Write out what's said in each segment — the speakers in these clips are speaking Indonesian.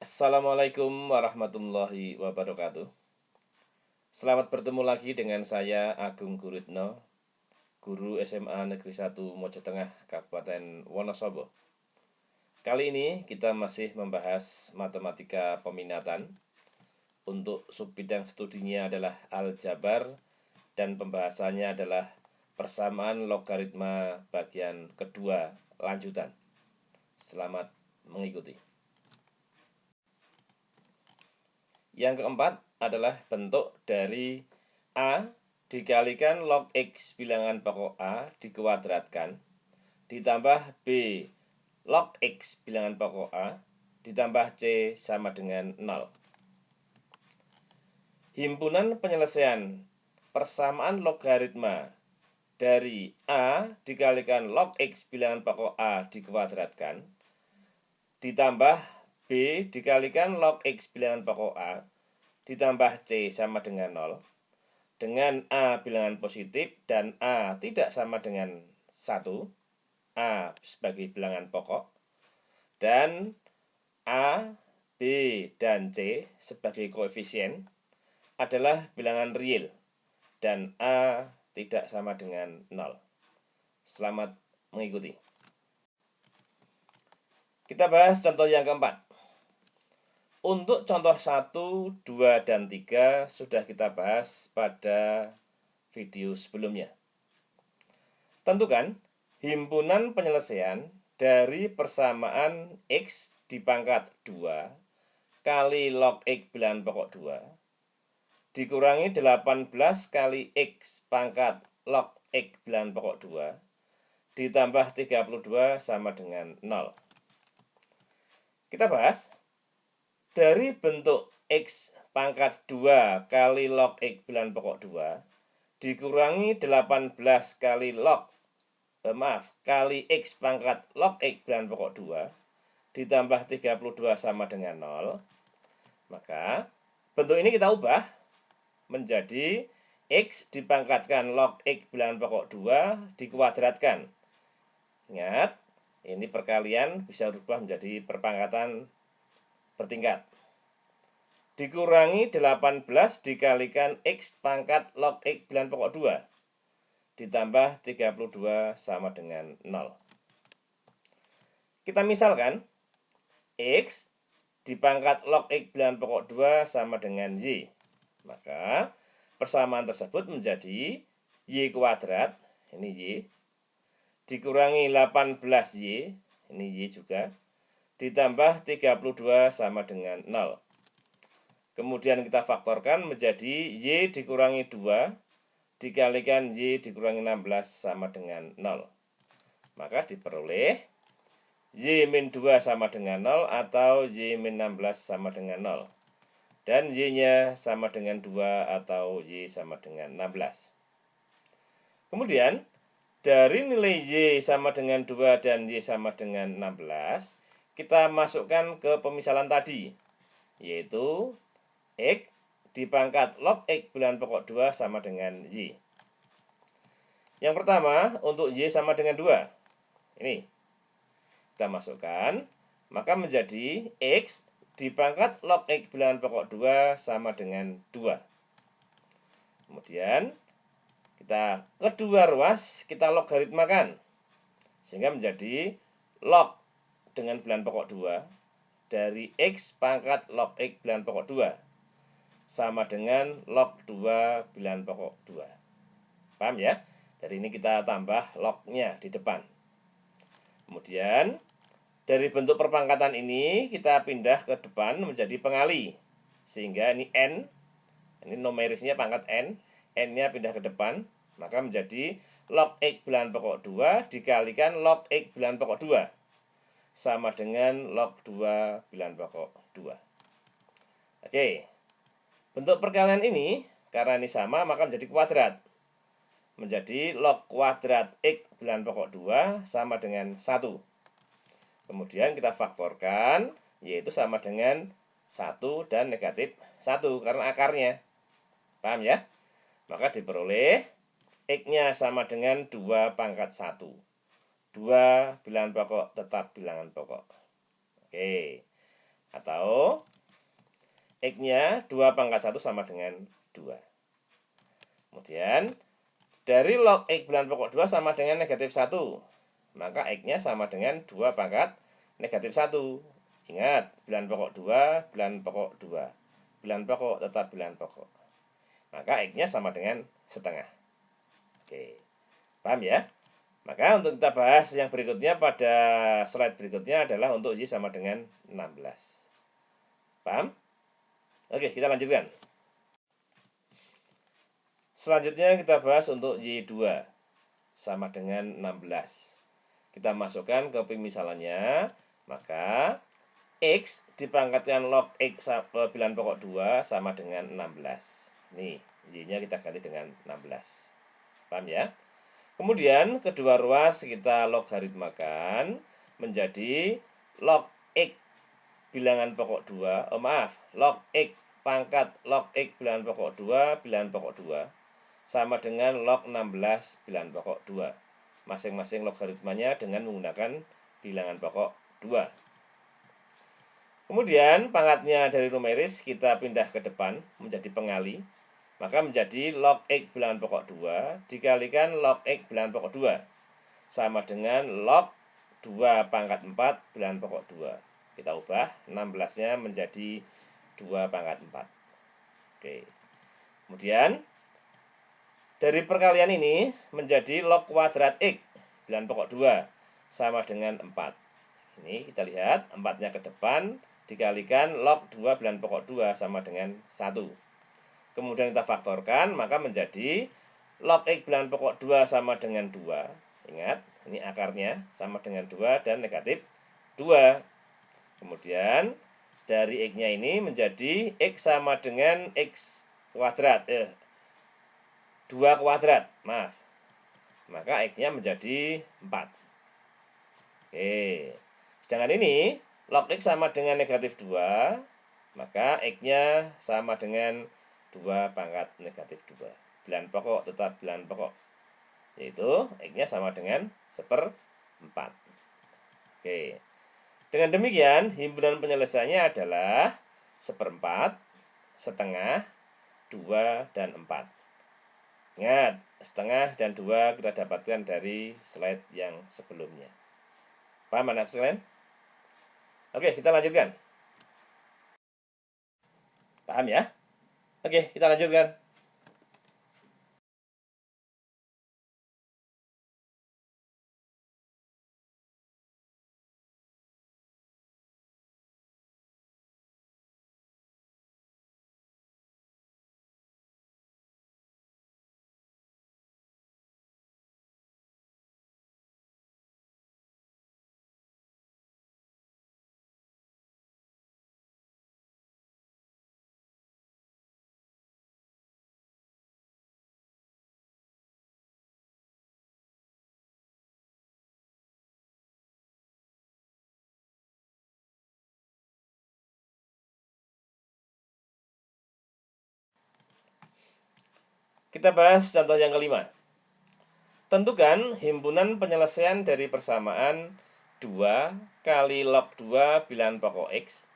Assalamualaikum warahmatullahi wabarakatuh. Selamat bertemu lagi dengan saya Agung Guritno, guru SMA Negeri 1 Mojo Tengah, Kabupaten Wonosobo. Kali ini kita masih membahas matematika peminatan. Untuk subbidang studinya adalah aljabar dan pembahasannya adalah persamaan logaritma bagian kedua lanjutan. Selamat mengikuti. Yang keempat adalah bentuk dari A dikalikan log X bilangan pokok A dikuadratkan ditambah B log X bilangan pokok A ditambah C sama dengan 0. Himpunan penyelesaian persamaan logaritma dari A dikalikan log X bilangan pokok A dikuadratkan ditambah B dikalikan log X bilangan pokok A ditambah C sama dengan 0 dengan A bilangan positif dan A tidak sama dengan 1, A sebagai bilangan pokok, dan A, B, dan C sebagai koefisien adalah bilangan real dan A tidak sama dengan 0. Selamat mengikuti. Kita bahas contoh yang keempat. Untuk contoh 1, 2, dan 3 sudah kita bahas pada video sebelumnya. Tentukan himpunan penyelesaian dari persamaan X dipangkat 2 kali log X bilangan pokok 2 dikurangi 18 kali X pangkat log X bilangan pokok 2 ditambah 32 sama dengan 0. Kita bahas. Dari bentuk X pangkat 2 kali log X bilangan pokok 2 dikurangi 18 kali kali X pangkat log X bilangan pokok 2 ditambah 32 sama dengan 0. Maka bentuk ini kita ubah menjadi X dipangkatkan log X bilangan pokok 2 dikuadratkan. Ingat, ini perkalian bisa berubah menjadi perpangkatan bertingkat. Dikurangi 18 dikalikan X pangkat log X bilangan pokok 2 ditambah 32 sama dengan 0. Kita misalkan X dipangkat log X bilangan pokok 2 sama dengan Y. Maka persamaan tersebut menjadi Y kuadrat, ini Y, dikurangi 18Y, ini Y juga, ditambah 32 sama dengan 0. Kemudian kita faktorkan menjadi Y dikurangi 2 dikalikan Y dikurangi 16 sama dengan 0. Maka diperoleh Y min 2 sama dengan 0 atau Y min 16 sama dengan 0. Dan Y-nya sama dengan 2 atau Y sama dengan 16. Kemudian dari nilai Y sama dengan 2 dan Y sama dengan 16, kita masukkan ke pemisalan tadi, yaitu X dipangkat log X bilangan pokok 2 sama dengan Y. Yang pertama, untuk Y sama dengan 2. Ini kita masukkan, maka menjadi X dipangkat log X bilangan pokok 2 sama dengan 2. Kemudian kita kedua ruas kita logaritmakan, sehingga menjadi log dengan bilangan pokok 2 dari X pangkat log X bilangan pokok 2 sama dengan log 2 bilangan pokok 2. Paham ya? Dari ini kita tambah lognya di depan. Kemudian dari bentuk perpangkatan ini kita pindah ke depan menjadi pengali. Sehingga ini N, ini numerisnya pangkat N, N-nya pindah ke depan, maka menjadi log X bilangan pokok 2 dikalikan log X bilangan pokok 2 sama dengan log 2 bilangan pokok 2. Oke. Bentuk perkalian ini karena ini sama maka menjadi kuadrat. Menjadi log kuadrat X bilangan pokok 2 sama dengan 1. Kemudian kita faktorkan, yaitu sama dengan 1 dan negatif 1 karena akarnya. Paham ya? Maka diperoleh X-nya sama dengan 2 pangkat 1. 2 bilangan pokok tetap bilangan pokok. Oke. Atau X-nya 2 pangkat 1 sama dengan 2. Kemudian dari log X bilangan pokok 2 sama dengan negatif 1. Maka X-nya sama dengan 2 pangkat negatif 1. Ingat, bilangan pokok 2, bilangan pokok 2. Bilangan pokok tetap bilangan pokok. Maka X-nya sama dengan setengah. Oke, paham ya? Maka untuk kita bahas yang berikutnya pada slide berikutnya adalah untuk Y sama dengan 16. Paham? Oke, kita lanjutkan. Selanjutnya kita bahas untuk Y2 sama dengan 16. Kita masukkan ke pemisalannya, maka X dipangkatkan log X bilangan pokok 2 sama dengan 16. Nih, Y-nya kita ganti dengan 16. Paham ya? Kemudian kedua ruas kita logaritmakan menjadi log X bilangan pokok 2, log X pangkat log X bilangan pokok 2 bilangan pokok 2 sama dengan log 16 bilangan pokok 2. Masing-masing logaritmanya dengan menggunakan bilangan pokok 2. Kemudian pangkatnya dari numeris kita pindah ke depan menjadi pengali. Maka menjadi log X bilangan pokok 2 dikalikan log X bilangan pokok 2. Sama dengan log 2 pangkat 4 bilangan pokok 2. Kita ubah 16-nya menjadi 2 pangkat 4. Oke. Kemudian dari perkalian ini menjadi log kuadrat X bilangan pokok 2 sama dengan 4. Ini kita lihat 4-nya ke depan dikalikan log 2 bilangan pokok 2 sama dengan 1. Kemudian kita faktorkan, maka menjadi log X bilangan pokok 2 sama dengan 2. Ingat, ini akarnya sama dengan 2 dan negatif 2. Kemudian dari X-nya ini menjadi X sama dengan X kuadrat. 2 kuadrat, maaf. Maka X-nya menjadi 4. Oke. Sedangkan ini log X sama dengan negatif 2, maka X-nya sama dengan 2 pangkat negatif 2. Bilangan pokok tetap bilangan pokok. Yaitu X-nya sama dengan 1/4. Oke. Dengan demikian, himpunan penyelesaiannya adalah 1/4, setengah, 2, dan 4. Ingat, setengah dan 2 kita dapatkan dari slide yang sebelumnya. Paham anak sekalian? Oke, kita lanjutkan. Paham ya? Oke, kita lanjutkan. Kita bahas contoh yang kelima. Tentukan himpunan penyelesaian dari persamaan 2 kali log 2 bilangan pokok X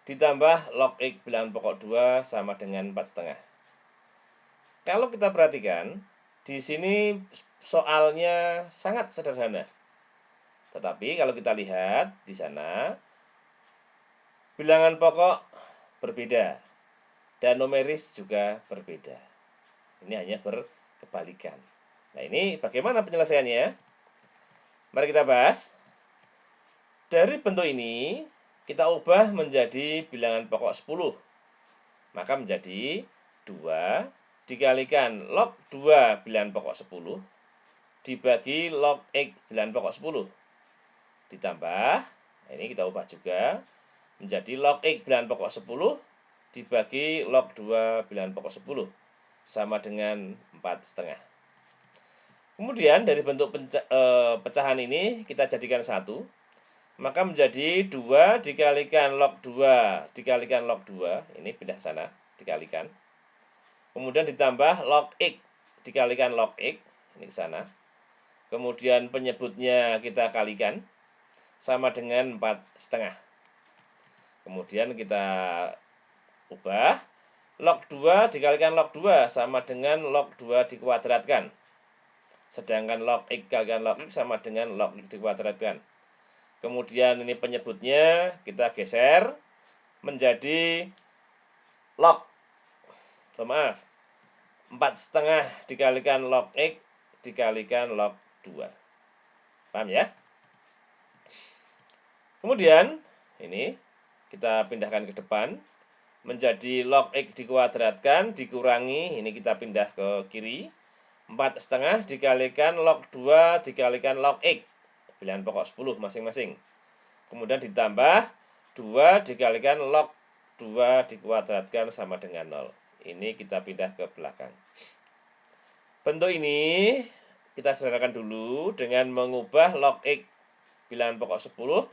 ditambah log X bilangan pokok 2 sama dengan 4,5. Kalau kita perhatikan, di sini soalnya sangat sederhana. Tetapi kalau kita lihat di sana, bilangan pokok berbeda dan numeris juga berbeda. Ini hanya berkebalikan. Nah, ini bagaimana penyelesaiannya? Mari kita bahas. Dari bentuk ini, kita ubah menjadi bilangan pokok 10. Maka menjadi 2 dikalikan log 2 bilangan pokok 10 dibagi log X bilangan pokok 10. Ditambah, ini kita ubah juga menjadi log X bilangan pokok 10 dibagi log 2 bilangan pokok 10 sama dengan 4,5. Kemudian dari bentuk pecahan ini kita jadikan 1. Maka menjadi 2 dikalikan log 2 dikalikan log 2. Ini pindah sana, dikalikan. Kemudian ditambah log X dikalikan log X. Ini ke sana. Kemudian penyebutnya kita kalikan sama dengan 4,5. Kemudian kita ubah. Log 2 dikalikan log 2 sama dengan log 2 dikuadratkan. Sedangkan log X kalikan log X sama dengan log X dikuadratkan. Kemudian ini penyebutnya kita geser menjadi log. Maaf. 4,5 dikalikan log X dikalikan log 2. Paham ya? Kemudian ini kita pindahkan ke depan menjadi log X dikuadratkan dikurangi, ini kita pindah ke kiri, 4,5 dikalikan log 2 dikalikan log X, pilihan pokok 10 masing-masing. Kemudian ditambah 2 dikalikan log 2 dikuadratkan sama dengan 0. Ini kita pindah ke belakang. Bentuk ini kita sederhanakan dulu dengan mengubah log X bilangan pokok 10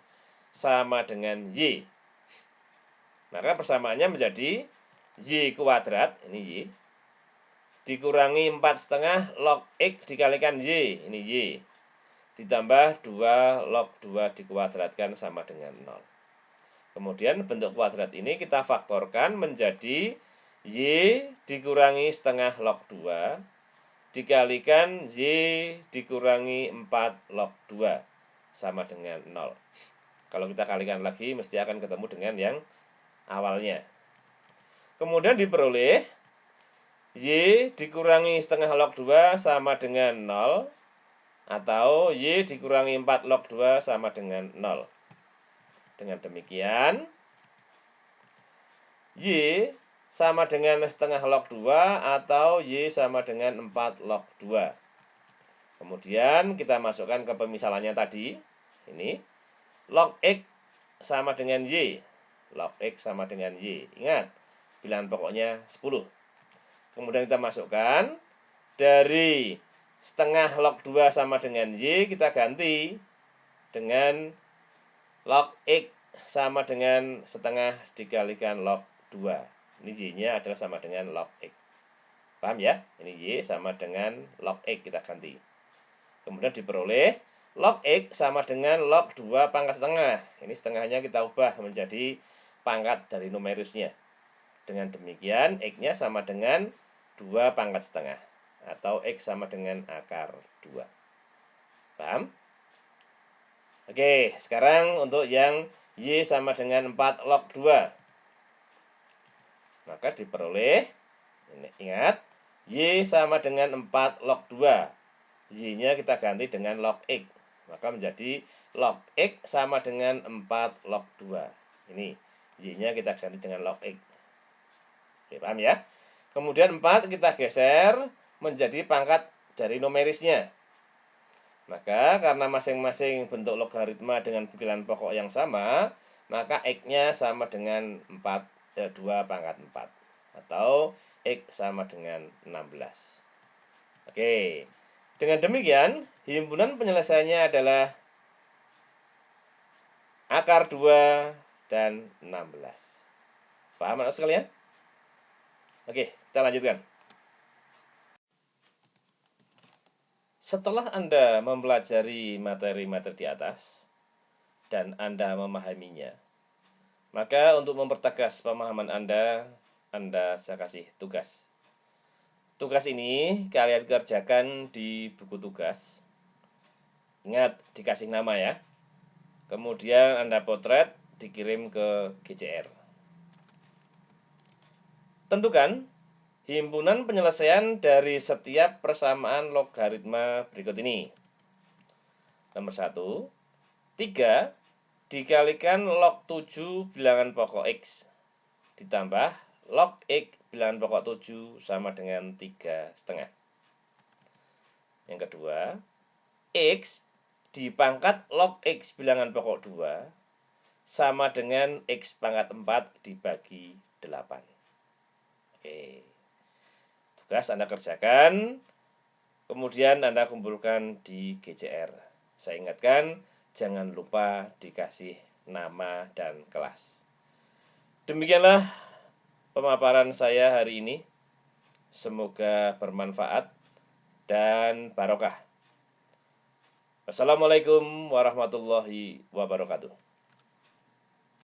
sama dengan Y. Maka persamaannya menjadi Y kuadrat, ini Y, dikurangi 4,5 log X dikalikan Y, ini Y, ditambah 2 log 2 dikuadratkan sama dengan 0. Kemudian bentuk kuadrat ini kita faktorkan menjadi Y dikurangi setengah log 2 dikalikan Y dikurangi 4 log 2 sama dengan 0. Kalau kita kalikan lagi mesti akan ketemu dengan yang awalnya. Kemudian diperoleh Y dikurangi setengah log 2 sama dengan 0 atau Y dikurangi 4 log 2 sama dengan 0. Dengan demikian Y sama dengan setengah log 2 atau Y sama dengan 4 log 2. Kemudian kita masukkan ke pemisalannya tadi. Ini log X sama dengan Y. Log X sama dengan Y. Ingat, bilangan pokoknya 10. Kemudian kita masukkan dari setengah log 2 sama dengan Y, kita ganti dengan log X sama dengan setengah dikalikan log 2. Ini Y-nya adalah sama dengan log X. Paham ya? Ini Y sama dengan log X kita ganti. Kemudian diperoleh log X sama dengan log 2 pangkat setengah. Ini setengahnya kita ubah menjadi pangkat dari numerusnya. Dengan demikian X-nya sama dengan 2 pangkat setengah. Atau X sama dengan akar 2. Paham? Oke, sekarang untuk yang Y sama dengan 4 log 2. Maka diperoleh, ingat, Y sama dengan 4 log 2. Y-nya kita ganti dengan log X. Maka menjadi log X sama dengan 4 log 2. Ini, Y-nya kita ganti dengan log X. Oke, paham ya? Kemudian 4 kita geser menjadi pangkat dari numerisnya. Maka karena masing-masing bentuk logaritma dengan bilangan pokok yang sama, maka X-nya sama dengan 2 pangkat 4. Atau X sama dengan 16. Oke. Dengan demikian, himpunan penyelesaiannya adalah akar 2 dan 16. Paham anak sekalian? Oke, kita lanjutkan. Setelah Anda mempelajari materi-materi di atas dan Anda memahaminya, maka untuk mempertegas pemahaman Anda saya kasih tugas. Tugas ini kalian kerjakan di buku tugas. Ingat, dikasih nama ya. Kemudian Anda potret, dikirim ke GCR. Tentukan himpunan penyelesaian dari setiap persamaan logaritma berikut ini. Nomor 1, 3 dikalikan log 7 bilangan pokok X ditambah log X bilangan pokok 7 sama dengan 3,5. Yang kedua, X dipangkat log X bilangan pokok 2 sama dengan X pangkat 4 dibagi 8. Oke. Tugas Anda kerjakan, kemudian Anda kumpulkan di GCR. Saya ingatkan, jangan lupa dikasih nama dan kelas. Demikianlah pemaparan saya hari ini. Semoga bermanfaat dan barokah. Wassalamualaikum warahmatullahi wabarakatuh.